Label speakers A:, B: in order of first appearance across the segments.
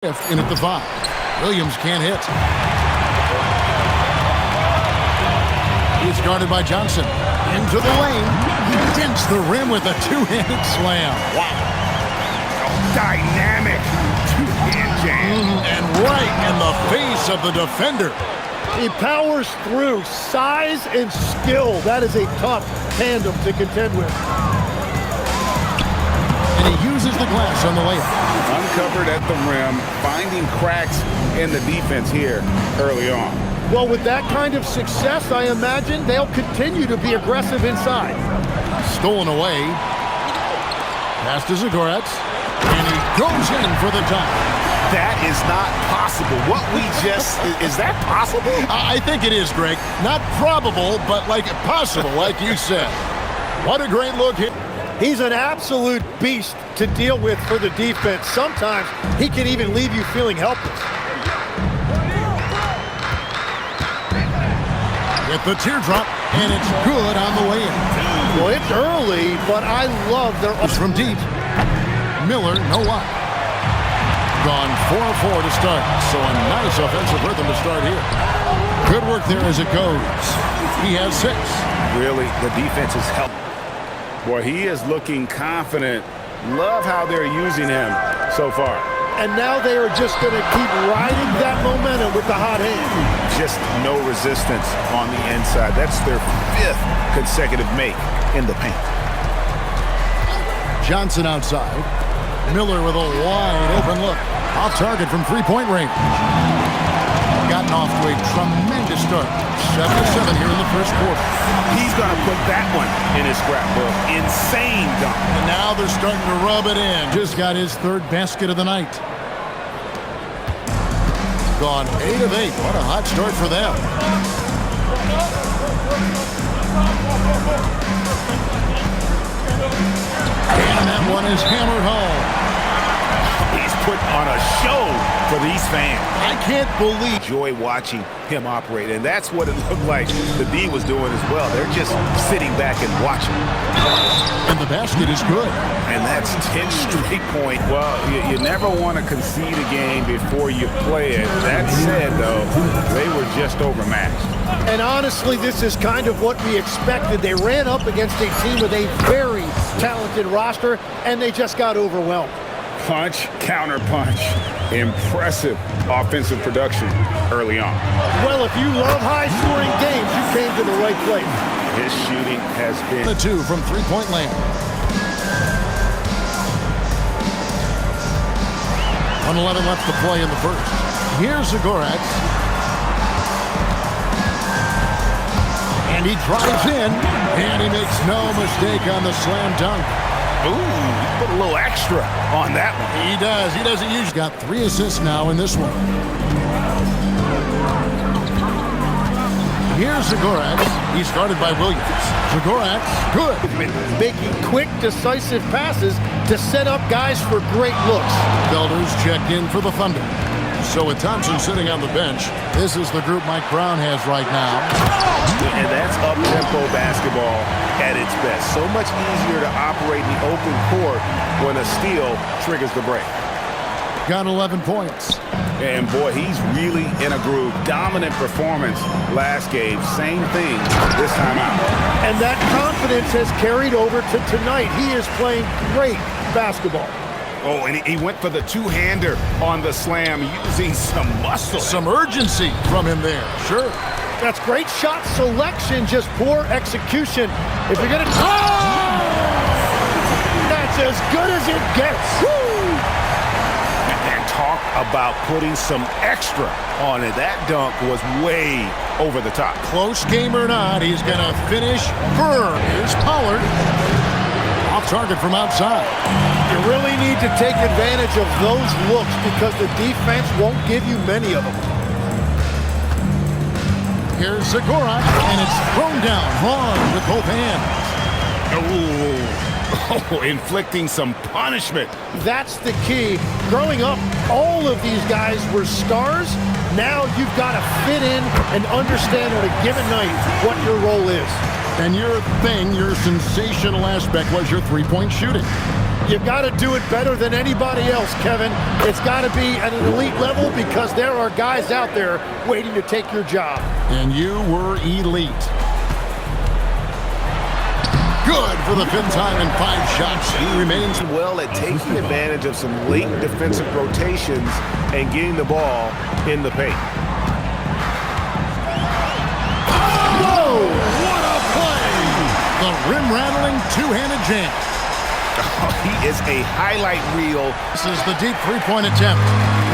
A: In at the 5. Williams can't hit. He's guarded by Johnson. Into the lane. He dents the rim with a two-handed slam. Wow.
B: Dynamic two-hand jam.
A: And right in the face of the defender.
C: He powers through. Size and skill. That is a tough tandem to contend with.
A: And he uses the glass on the layup.
B: Uncovered at the rim, finding cracks in the defense here early on.
C: Well, with that kind of success, I imagine they'll continue to be aggressive inside.
A: Stolen away. Pass to Zagoretz. And he goes in for the tie.
B: That is not possible. What we just... Is that possible?
A: I think it is, Greg. Not probable, but like possible, like you said. What a great look here.
C: He's an absolute beast to deal with for the defense. Sometimes he can even leave you feeling helpless.
A: With the teardrop, and it's good on the way in.
C: Well, it's early, but I love their...
A: From deep. Miller, no luck. Gone 4-4 to start, so a nice offensive rhythm to start here. Good work there as it goes. He has 6.
B: Really, the defense is helping. Boy, he is looking confident. Love how they're using him so far.
C: And now they are just going to keep riding that momentum with the hot hand.
B: Just no resistance on the inside. That's their 5th consecutive make in the paint.
A: Johnson outside. Miller with a wide open look. Off target from three-point range. Gotten off to a tremendous start. 7-7 here in the first quarter.
B: He's going to put that one in his scrapbook. Insane dunk.
A: And now they're starting to rub it in. Just got his 3rd basket of the night. Gone 8 of 8. What a hot start for them. And that one is hammered home.
B: He's put on a show for these fans.
A: I can't believe.
B: Enjoy watching him operate, and that's what it looked like the D was doing as well. They're just sitting back and watching.
A: And the basket is good.
B: And that's 10 straight points. Well, you never want to concede a game before you play it. That said, though, they were just overmatched.
C: And honestly, this is kind of what we expected. They ran up against a team with a very talented roster, and they just got overwhelmed.
B: Punch, counter punch. Impressive offensive production early on.
C: Well, if you love high-scoring games, you came to the right place.
B: His shooting has been...
A: The 2 from three-point land. 1:11 left to play in the first. Here's Zagoretz. And he drives in, and he makes no mistake on the slam dunk.
B: Ooh, he put a little extra on that one.
A: He does. He doesn't usually. Got 3 assists now in this one. Here's Zagoretz. He's guarded by Williams. Zagoretz, good.
C: Making quick, decisive passes to set up guys for great looks.
A: Belders checked in for the Thunder. So with Thompson sitting on the bench, this is the group Mike Brown has right now.
B: And that's up-tempo basketball at its best. So much easier to operate in the open court when a steal triggers the break.
A: Got 11 points.
B: And boy, he's really in a groove. Dominant performance last game. Same thing this time out.
C: And that confidence has carried over to tonight. He is playing great basketball.
B: Oh, and he went for the two-hander on the slam, using some muscle.
A: Some urgency from him there. Sure.
C: That's great shot selection, just poor execution. If you're going to... Oh! That's as good as it gets. Woo!
B: And talk about putting some extra on it. That dunk was way over the top.
A: Close game or not, he's going to finish firm. Here's Pollard. Off target from outside.
C: You really need to take advantage of those looks because the defense won't give you many of them.
A: Here's Zagoretz, and it's thrown down hard with both hands.
B: Oh, inflicting some punishment.
C: That's the key. Growing up, all of these guys were stars. Now you've got to fit in and understand on a given night what your role is.
A: And your thing, your sensational aspect was your three-point shooting.
C: You've got to do it better than anybody else, Kevin. It's got to be at an elite level because there are guys out there waiting to take your job.
A: And you were elite. Good for the fifth time in 5 shots. He remains
B: well at taking advantage of some late defensive rotations and getting the ball in the paint.
A: Oh, what a play! The rim-rattling two-handed jam.
B: Oh, he is a highlight reel.
A: This is the deep three-point attempt.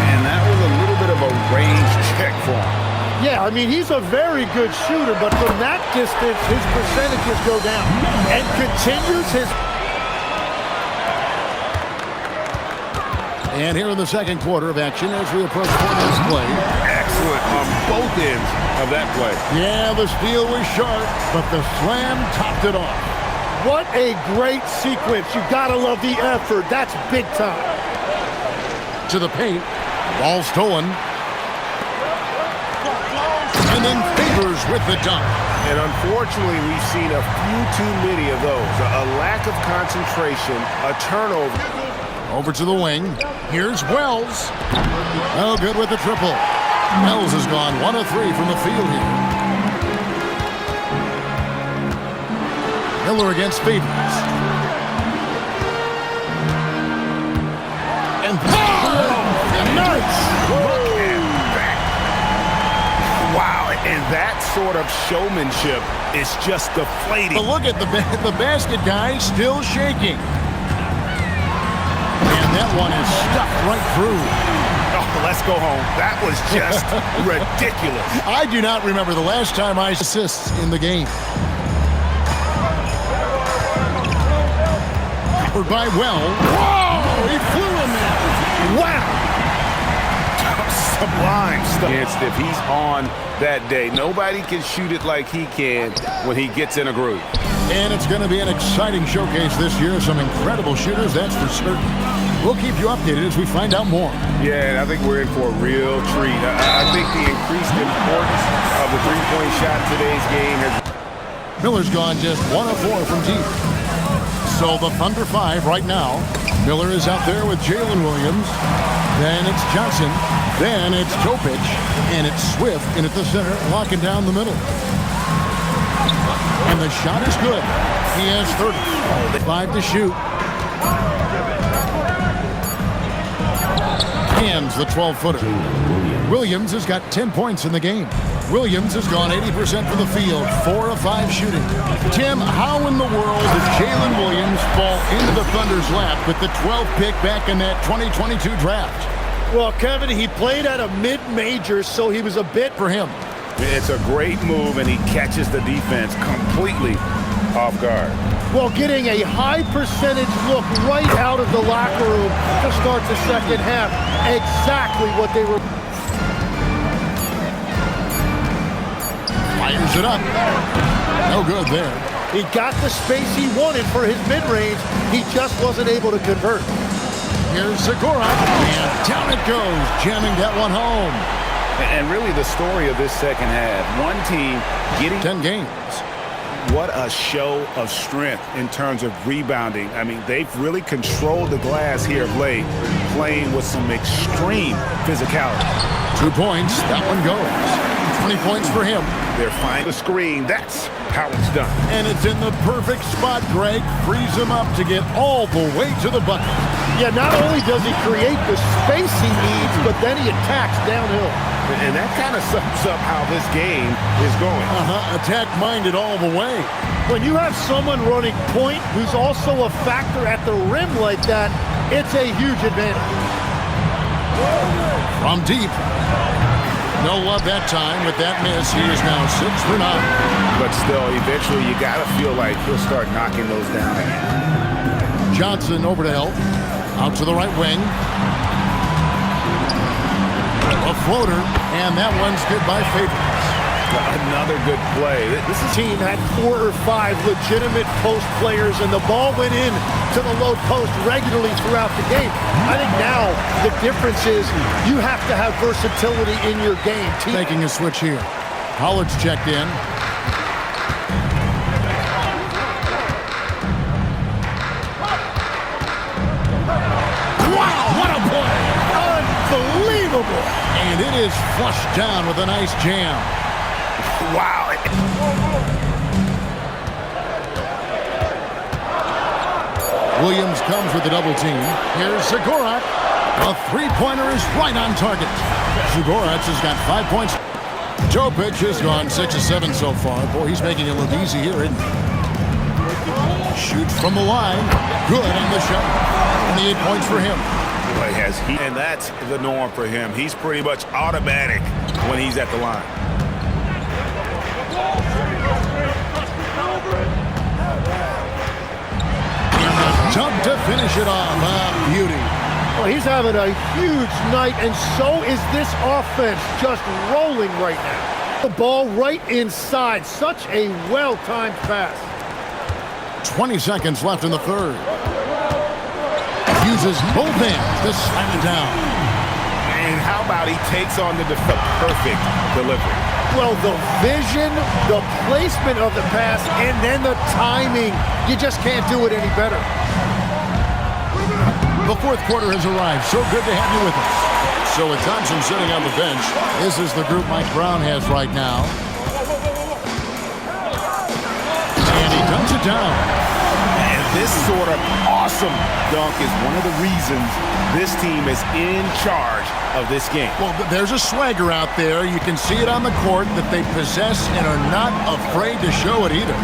B: And that was a little bit of a range check for him.
C: Yeah, I mean, he's a very good shooter, but from that distance, his percentages go down. And continues his...
A: And here in the second quarter of action as we approach 4 minutes play.
B: Excellent on both ends of that play.
A: Yeah, the steal was sharp, but the slam topped it off.
C: What a great sequence. You gotta love the effort. That's big time.
A: To the paint. Ball stolen. And then Favors with the dunk.
B: And unfortunately, we've seen a few too many of those. A lack of concentration, a turnover.
A: Over to the wing. Here's Wells. Oh, good with the triple. Wells has gone 1 of 3 from the field here. Miller against Favors. And
C: Nice!
B: Look at that. Wow, and that sort of showmanship is just deflating.
A: but look at the basket guy still shaking. And that one is stuffed right through.
B: Oh, let's go home. That was just ridiculous.
A: I do not remember the last time I assists in the game. Covered by Wells. Whoa! He flew in there.
C: Wow!
B: Sublime stuff. If he's on that day, nobody can shoot it like he can when he gets in a groove.
A: And it's going to be an exciting showcase this year. Some incredible shooters, that's for certain. We'll keep you updated as we find out more.
B: Yeah, and I think we're in for a real treat. I think the increased importance of the three-point shot in today's game has...
A: Miller's gone just 1 of 4 from deep. So the Thunder 5 right now. Miller is out there with Jalen Williams. Then it's Johnson. Then it's Topic. And it's Swift in at the center, locking down the middle. And the shot is good. He has 30. 5 to shoot. Hands the 12-footer. Williams has got 10 points in the game. Williams has gone 80% from the field, 4 of 5 shooting. Tim, how in the world did Jalen Williams fall into the Thunder's lap with the 12th pick back in that 2022 draft?
C: Well, Kevin, he played at a mid-major, so he was a bit
A: For him.
B: It's a great move, and he catches the defense completely off guard.
C: well, getting a high percentage look right out of the locker room to start the second half. Exactly what they were.
A: Fires it up. No good there.
C: He got the space he wanted for his mid-range. He just wasn't able to convert.
A: Here's Segura, and down it goes, jamming that one home.
B: And really the story of this second half, one team getting
A: 10 games.
B: What a show of strength in terms of rebounding. I mean, they've really controlled the glass here of late, playing with some extreme physicality.
A: 2 points, that one goes. 20 points for him.
B: They're finding the screen. That's how it's done.
A: And it's in the perfect spot, Greg. Frees him up to get all the way to the bucket.
C: Yeah, not only does he create the space he needs, but then he attacks downhill.
B: And that kind of sums up how this game is going.
A: Attack-minded all the way.
C: When you have someone running point who's also a factor at the rim like that, it's a huge advantage.
A: From deep. No love that time with that miss. He is now 6 for 9.
B: But still, eventually you got to feel like he'll start knocking those down.
A: Johnson over to help. Out to the right wing. A floater, and that one's good by Favors.
B: Another good play.
C: This team had 4 or 5 legitimate post players, and the ball went in to the low post regularly throughout the game. I think now the difference is you have to have versatility in your game.
A: Making a switch here. Pollard's checked in.
B: boy.
A: And it is flushed down with a nice jam.
B: Wow.
A: Williams comes with a double team. Here's Zagorak. A three-pointer is right on target. Zagorak has got 5 points. Topic has gone 6 of 7 so far. Boy, he's making it look easy here, isn't he? Shoots from the line. Good on the shot. 28 points for him.
B: Boy, has he, and that's the norm for him. He's pretty much automatic when he's at the line.
A: Jump to finish it off. Beauty.
C: Well, he's having a huge night, and so is this offense, just rolling right now. The ball right inside. Such a well-timed pass.
A: 20 seconds left in the third. Uses both hands to slam it down.
B: And how about he takes on the perfect delivery?
C: Well, the vision, the placement of the pass, and then the timing. You just can't do it any better.
A: The fourth quarter has arrived. So good to have you with us. So with Thompson sitting on the bench, this is the group Mike Brown has right now. And he dumps it down.
B: And this sort of awesome dunk is one of the reasons this team is in charge of this game.
A: Well, there's a swagger out there. You can see it on the court that they possess and are not afraid to show it either.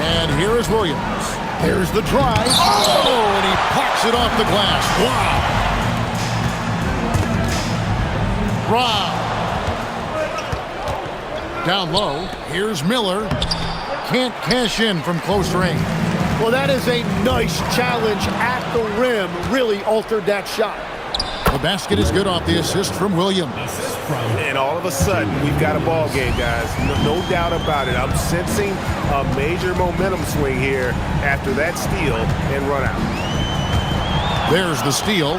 A: And here is Williams. Here's the drive. Oh, and he pops it off the glass. Wow. Down low. Here's Miller. Can't cash in from close range.
C: Well, that is a nice challenge at the rim. Really altered that shot.
A: The basket is good off the assist from Williams.
B: And all of a sudden, we've got a ball game, guys. No doubt about it. I'm sensing a major momentum swing here after that steal and run out.
A: There's the steal.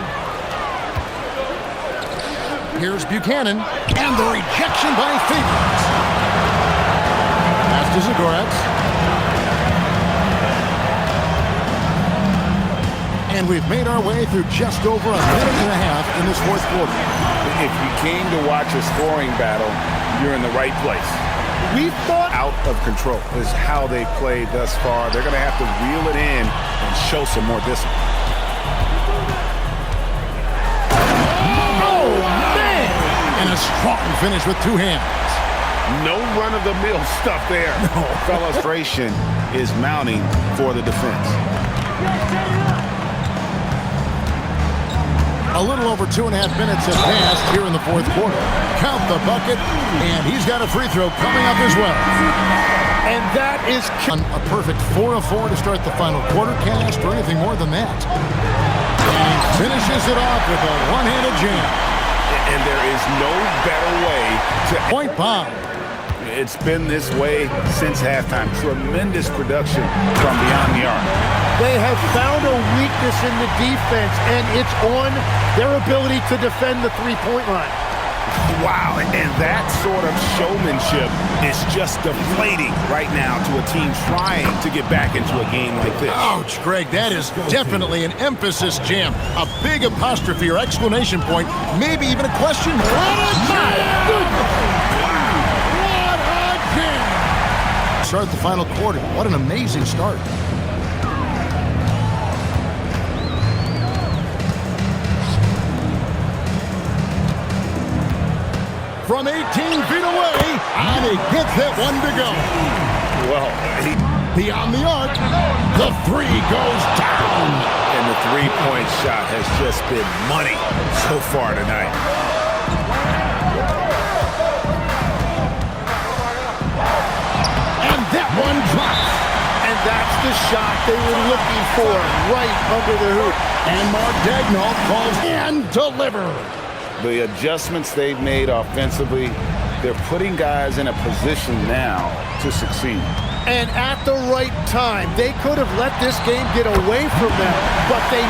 A: Here's Buchanan. And the rejection by Favors. Pass to Zagorak. And we've made our way through just over a minute and a half in this fourth quarter.
B: If you came to watch a scoring battle, you're in the right place.
C: We thought
B: Out of control is how they played thus far. They're going to have to reel it in and show some more discipline.
C: oh, man!
A: And a strong finish with two hands.
B: No run-of-the-mill stuff there. No. Frustration is mounting for the defense.
A: A little over 2.5 minutes have passed here in the fourth quarter. Count the bucket, and he's got a free throw coming up as well.
C: And that is
A: A perfect 4 of 4 to start the final quarter cast, or anything more than that. And he finishes it off with a one-handed jam.
B: And there is no better way to...
A: Point bomb.
B: It's been this way since halftime. Tremendous production from beyond the arc.
C: They have found a weakness in the defense, and it's on their ability to defend the three-point line.
B: Wow, and that sort of showmanship is just deflating right now to a team trying to get back into a game like this.
A: Ouch, Greg, that is definitely an emphasis jam. A big apostrophe or exclamation point, maybe even a question mark. My goodness! What a jam! Start the final quarter. What an amazing start. From 18 feet away, and he gets that one to go.
B: Well,
A: Beyond the arc, the three goes down.
B: and the three-point shot has just been money so far tonight.
A: And that one drops.
C: And that's the shot they were looking for, right under the hoop.
A: And Mark Daigneault calls and delivers.
B: The adjustments they've made offensively, they're putting guys in a position now to succeed.
C: And at the right time, they could have let this game get away from them, but they